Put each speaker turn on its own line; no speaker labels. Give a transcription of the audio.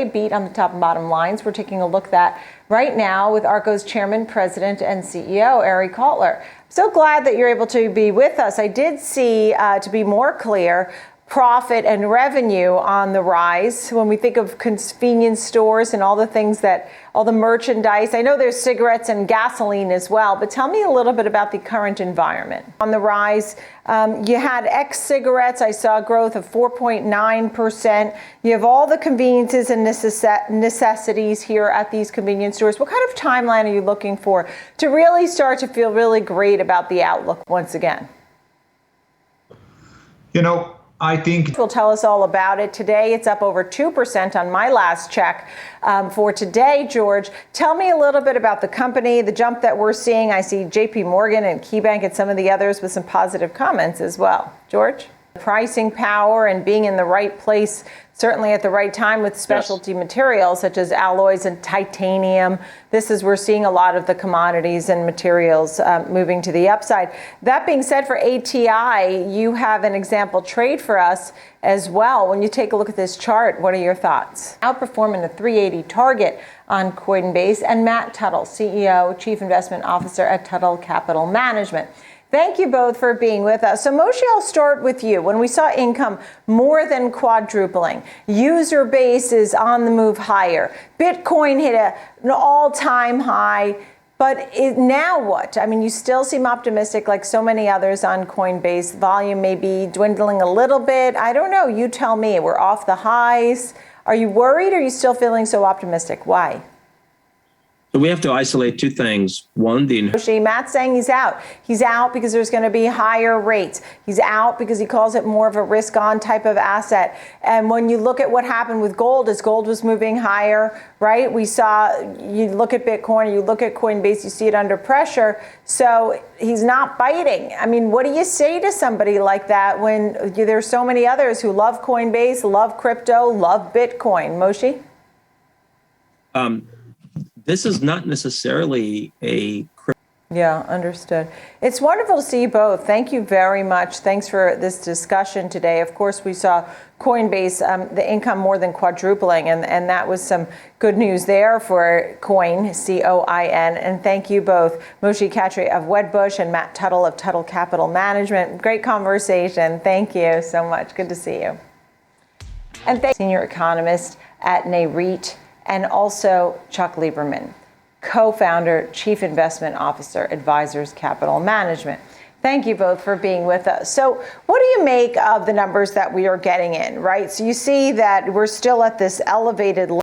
Beat on the top and bottom lines. We're taking a look at that right now with ARCO's Chairman, President, and CEO, Eric Kotler. So glad that you're able to be with us. I did see, to be more clear, profit and revenue on the rise when we think of convenience stores and all the things that, all the merchandise. I know there's cigarettes and gasoline as well, but tell me a little bit about the current environment. On the rise, you had cigarettes. I saw growth of 4.9%. You have all the conveniences and necessities here at these convenience stores. What kind of timeline are you looking for to really start to feel really great about the outlook once again?
You know, I think
will tell us all about it. Today, it's up over 2% on my last check for today. George, tell me a little bit about the company, the jump that we're seeing. I see JP Morgan and KeyBank and some of the others with some positive comments as well. George? Pricing power and being in the right place, certainly at the right time with specialty materials such as alloys and titanium. We're seeing a lot of the commodities and materials moving to the upside. That being said, for ATI, you have an example trade for us as well. When you take a look at this chart, what are your thoughts? Outperforming the 380 target on Coinbase. And Matt Tuttle, CEO, Chief Investment Officer at Tuttle Capital Management. Thank you both for being with us. So Moshe, I'll start with you. When we saw income more than quadrupling, user base is on the move higher, Bitcoin hit an all-time high, but now what? I mean, you still seem optimistic like so many others on Coinbase. Volume may be dwindling a little bit. I don't know. You tell me. We're off the highs. Are you worried or are you still feeling so optimistic? Why?
So we have to isolate two things. One,
Matt's saying he's out. He's out because there's going to be higher rates. He's out because he calls it more of a risk-on type of asset. And when you look at what happened with gold, as gold was moving higher, right? We saw, you look at Bitcoin, you look at Coinbase, you see it under pressure. So he's not biting. I mean, what do you say to somebody like that when there's so many others who love Coinbase, love crypto, love Bitcoin? Moshe?
This is not necessarily a...
Yeah, understood. It's wonderful to see you both. Thank you very much. Thanks for this discussion today. Of course, we saw Coinbase, the income more than quadrupling, and that was some good news there for Coin, C-O-I-N. And thank you both, Moshe Katri of Wedbush and Matt Tuttle of Tuttle Capital Management. Great conversation. Thank you so much. Good to see you. And senior economist at NAREIT, and also Chuck Lieberman, co-founder, Chief Investment Officer, Advisors Capital Management. Thank you both for being with us. So what do you make of the numbers that we are getting in, right? So you see that we're still at this elevated level.